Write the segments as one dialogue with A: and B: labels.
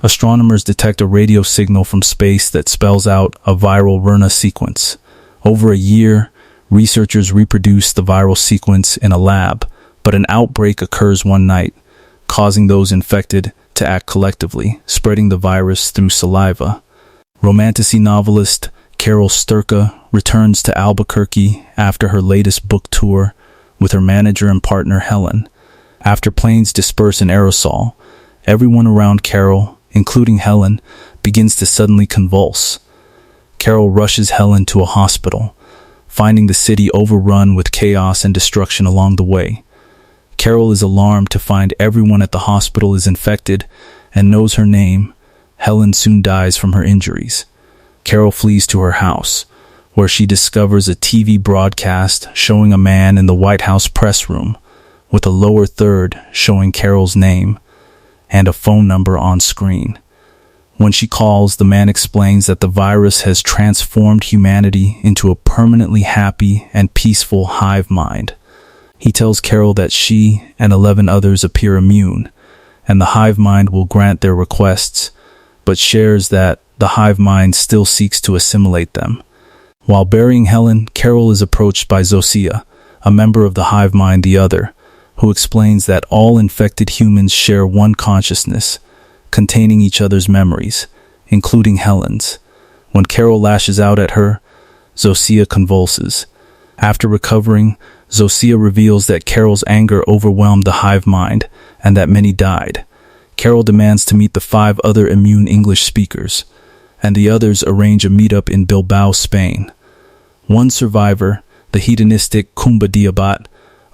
A: Astronomers detect a radio signal from space that spells out a viral RNA sequence. Over a year, researchers reproduce the viral sequence in a lab, but an outbreak occurs one night, causing those infected to act collectively, spreading the virus through saliva. Romantasy novelist Carol Sturka returns to Albuquerque after her latest book tour with her manager and partner Helen. After planes disperse an aerosol, everyone around Carol, including Helen, begins to suddenly convulse. Carol rushes Helen to a hospital, finding the city overrun with chaos and destruction along the way. Carol is alarmed to find everyone at the hospital is infected and knows her name. Helen soon dies from her injuries. Carol flees to her house, where she discovers a TV broadcast showing a man in the White House press room, with a lower third showing Carol's name and a phone number on screen. When she calls, the man explains that the virus has transformed humanity into a permanently happy and peaceful hive mind. He tells Carol that she and 11 others appear immune, and the hive mind will grant their requests, but shares that the hive mind still seeks to assimilate them. While burying Helen, Carol is approached by Zosia, a member of the hive mind the other, who explains that all infected humans share one consciousness, containing each other's memories, including Helen's. When Carol lashes out at her, Zosia convulses. After recovering, Zosia reveals that Carol's anger overwhelmed the hive mind and that many died. Carol demands to meet the 5 other immune English speakers, and the others arrange a meetup in Bilbao, Spain. One survivor, the hedonistic Kumba Diabat,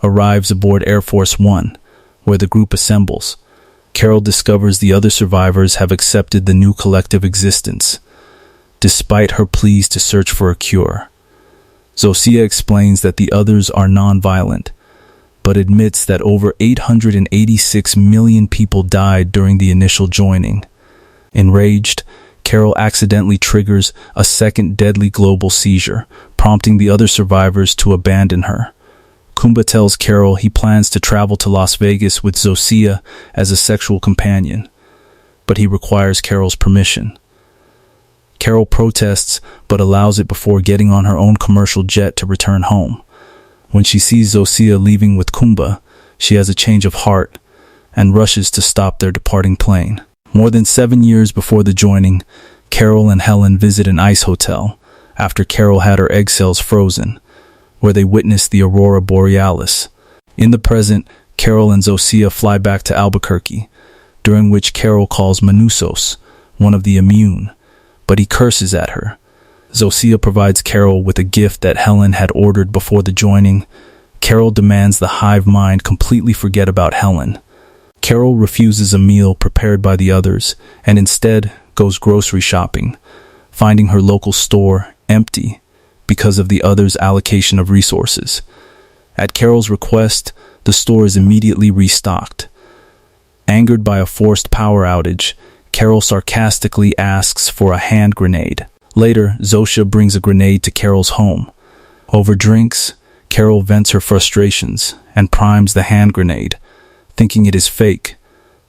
A: arrives aboard Air Force One, where the group assembles. Carol discovers the other survivors have accepted the new collective existence, despite her pleas to search for a cure. Zosia explains that the others are non-violent, but admits that over 886 million people died during the initial joining. Enraged, Carol accidentally triggers a second deadly global seizure, prompting the other survivors to abandon her. Kumba tells Carol he plans to travel to Las Vegas with Zosia as a sexual companion, but he requires Carol's permission. Carol protests, but allows it before getting on her own commercial jet to return home. When she sees Zosia leaving with Kumba, she has a change of heart and rushes to stop their departing plane. More than 7 years before the joining, Carol and Helen visit an ice hotel after Carol had her egg cells frozen, where they witness the aurora borealis. In the present, Carol and Zosia fly back to Albuquerque, during which Carol calls Manusos, one of the immune, but he curses at her. Zosia provides Carol with a gift that Helen had ordered before the joining. Carol demands the hive mind completely forget about Helen. Carol refuses a meal prepared by the others and instead goes grocery shopping, finding her local store empty because of the others' allocation of resources. At Carol's request, the store is immediately restocked. Angered by a forced power outage, Carol sarcastically asks for a hand grenade. Later, Zosia brings a grenade to Carol's home. Over drinks, Carol vents her frustrations and primes the hand grenade, thinking it is fake,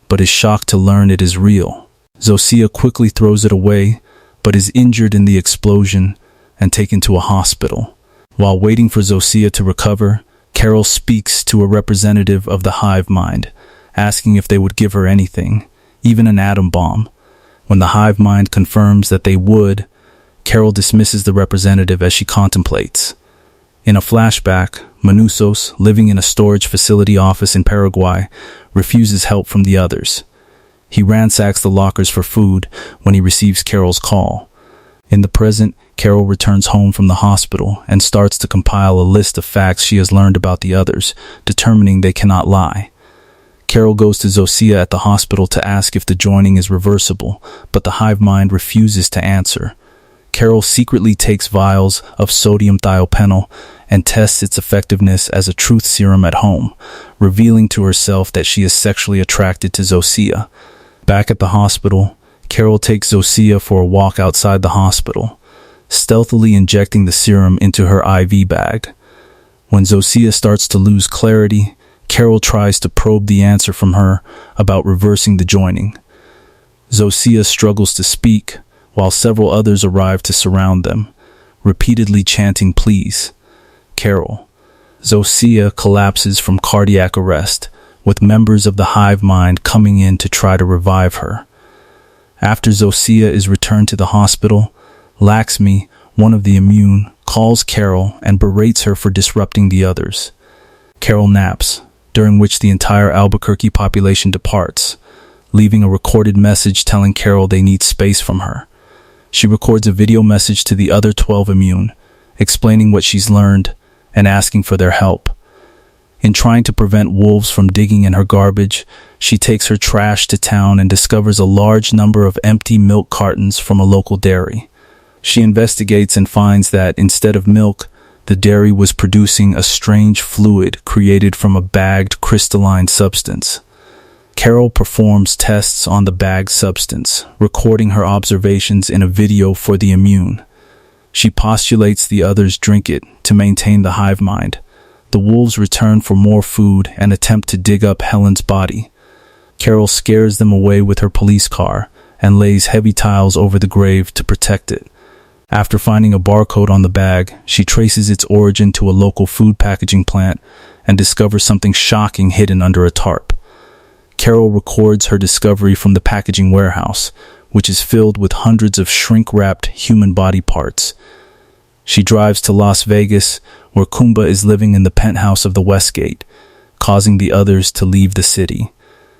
A: but is shocked to learn it is real. Zosia quickly throws it away, but is injured in the explosion and taken to a hospital. While waiting for Zosia to recover, Carol speaks to a representative of the hive mind, asking if they would give her anything, even an atom bomb. When the hive mind confirms that they would, Carol dismisses the representative as she contemplates. In a flashback, Manusos, living in a storage facility office in Paraguay, refuses help from the others. He ransacks the lockers for food when he receives Carol's call. In the present, Carol returns home from the hospital and starts to compile a list of facts she has learned about the others, determining they cannot lie. Carol goes to Zosia at the hospital to ask if the joining is reversible, but the hive mind refuses to answer. Carol secretly takes vials of sodium thiopental and tests its effectiveness as a truth serum at home, revealing to herself that she is sexually attracted to Zosia. Back at the hospital, Carol takes Zosia for a walk outside the hospital, stealthily injecting the serum into her IV bag. When Zosia starts to lose clarity, Carol tries to probe the answer from her about reversing the joining. Zosia struggles to speak, while several others arrive to surround them, repeatedly chanting please. Carol. Zosia collapses from cardiac arrest, with members of the hive mind coming in to try to revive her. After Zosia is returned to the hospital, Laxmi, one of the immune, calls Carol and berates her for disrupting the others. Carol naps, during which the entire Albuquerque population departs, leaving a recorded message telling Carol they need space from her. She records a video message to the other 12 immune, explaining what she's learned and asking for their help. In trying to prevent wolves from digging in her garbage, she takes her trash to town and discovers a large number of empty milk cartons from a local dairy. She investigates and finds that, instead of milk, the dairy was producing a strange fluid created from a bagged crystalline substance. Carol performs tests on the bagged substance, recording her observations in a video for the immune. She postulates the others drink it to maintain the hive mind. The wolves return for more food and attempt to dig up Helen's body. Carol scares them away with her police car and lays heavy tiles over the grave to protect it. After finding a barcode on the bag, she traces its origin to a local food packaging plant and discovers something shocking hidden under a tarp. Carol records her discovery from the packaging warehouse, which is filled with hundreds of shrink-wrapped human body parts. She drives to Las Vegas, where Kumba is living in the penthouse of the Westgate, causing the others to leave the city.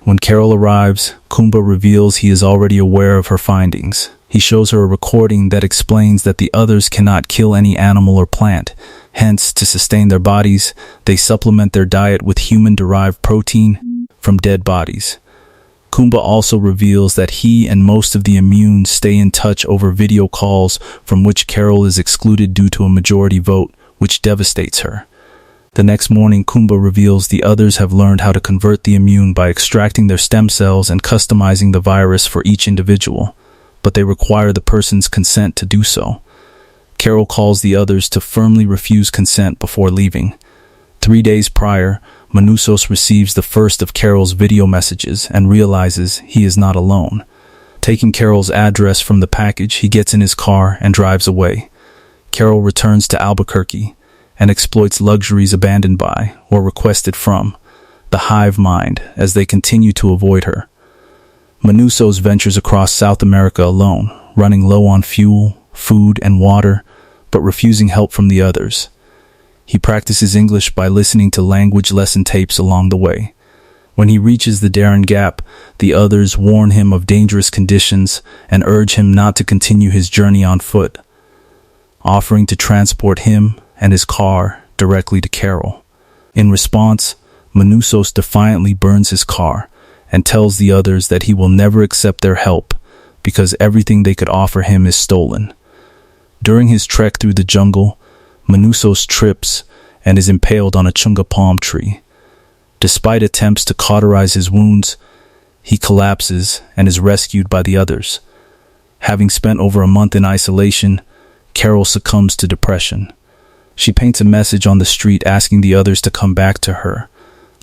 A: When Carol arrives, Kumba reveals he is already aware of her findings. He shows her a recording that explains that the others cannot kill any animal or plant. Hence, to sustain their bodies, they supplement their diet with human-derived protein from dead bodies. Kumba also reveals that he and most of the immune stay in touch over video calls, from which Carol is excluded due to a majority vote, which devastates her. The next morning, Kumba reveals the others have learned how to convert the immune by extracting their stem cells and customizing the virus for each individual, but they require the person's consent to do so. Carol calls the others to firmly refuse consent before leaving. 3 days prior, Manusos receives the first of Carol's video messages and realizes he is not alone. Taking Carol's address from the package, he gets in his car and drives away. Carol returns to Albuquerque and exploits luxuries abandoned by, or requested from, the hive mind as they continue to avoid her. Manusos ventures across South America alone, running low on fuel, food, and water, but refusing help from the others. He practices English by listening to language lesson tapes along the way. When he reaches the Darren Gap, the others warn him of dangerous conditions and urge him not to continue his journey on foot, offering to transport him and his car directly to Carol. In response, Manusos defiantly burns his car and tells the others that he will never accept their help because everything they could offer him is stolen. During his trek through the jungle, Manusos trips and is impaled on a chunga palm tree. Despite attempts to cauterize his wounds, he collapses and is rescued by the others. Having spent over a month in isolation, Carol succumbs to depression. She paints a message on the street asking the others to come back to her,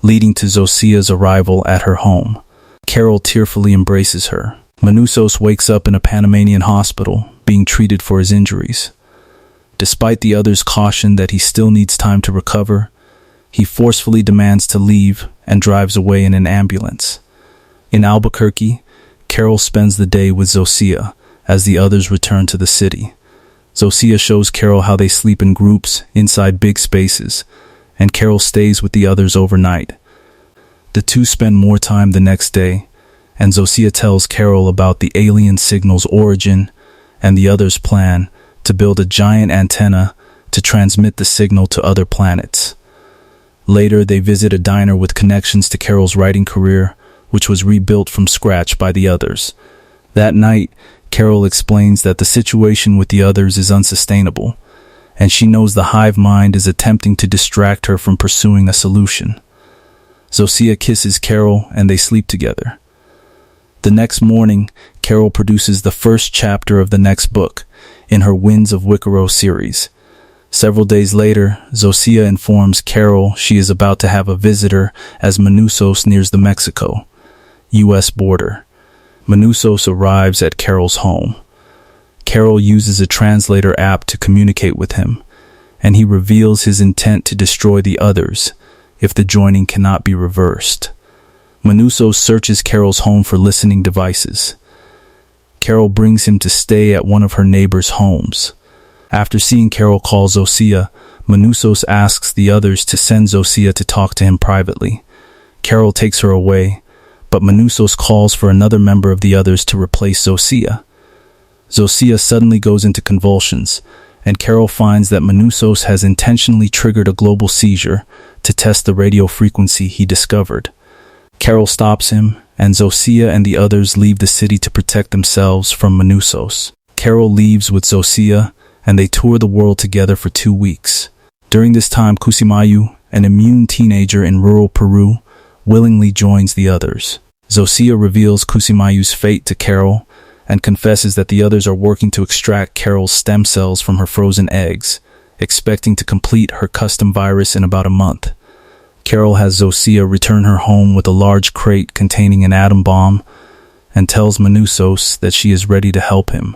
A: leading to Zosia's arrival at her home. Carol tearfully embraces her. Manusos wakes up in a Panamanian hospital, being treated for his injuries. Despite the others' caution that he still needs time to recover, he forcefully demands to leave and drives away in an ambulance. In Albuquerque, Carol spends the day with Zosia as the others return to the city. Zosia shows Carol how they sleep in groups inside big spaces, and Carol stays with the others overnight. The two spend more time the next day, and Zosia tells Carol about the alien signal's origin and the others' plan to build a giant antenna to transmit the signal to other planets. Later, they visit a diner with connections to Carol's writing career, which was rebuilt from scratch by the others. That night, Carol explains that the situation with the others is unsustainable, and she knows the hive mind is attempting to distract her from pursuing a solution. Zosia kisses Carol and they sleep together. The next morning, Carol produces the first chapter of the next book in her Winds of Wicaro series. Several days later, Zosia informs Carol she is about to have a visitor as Manusos nears the Mexico, U.S. border. Manusos arrives at Carol's home. Carol uses a translator app to communicate with him, and he reveals his intent to destroy the others if the joining cannot be reversed. Manusos searches Carol's home for listening devices. Carol brings him to stay at one of her neighbors' homes. After seeing Carol call Zosia, Manusos asks the others to send Zosia to talk to him privately. Carol takes her away, but Manusos calls for another member of the others to replace Zosia. Zosia suddenly goes into convulsions, and Carol finds that Manusos has intentionally triggered a global seizure to test the radio frequency he discovered. Carol stops him, and Zosia and the others leave the city to protect themselves from Manusos. Carol leaves with Zosia, and they tour the world together for 2 weeks. During this time, Cusimayu, an immune teenager in rural Peru, willingly joins the others. Zosia reveals Cusimayu's fate to Carol and confesses that the others are working to extract Carol's stem cells from her frozen eggs, expecting to complete her custom virus in about a month. Carol has Zosia return her home with a large crate containing an atom bomb and tells Manusos that she is ready to help him.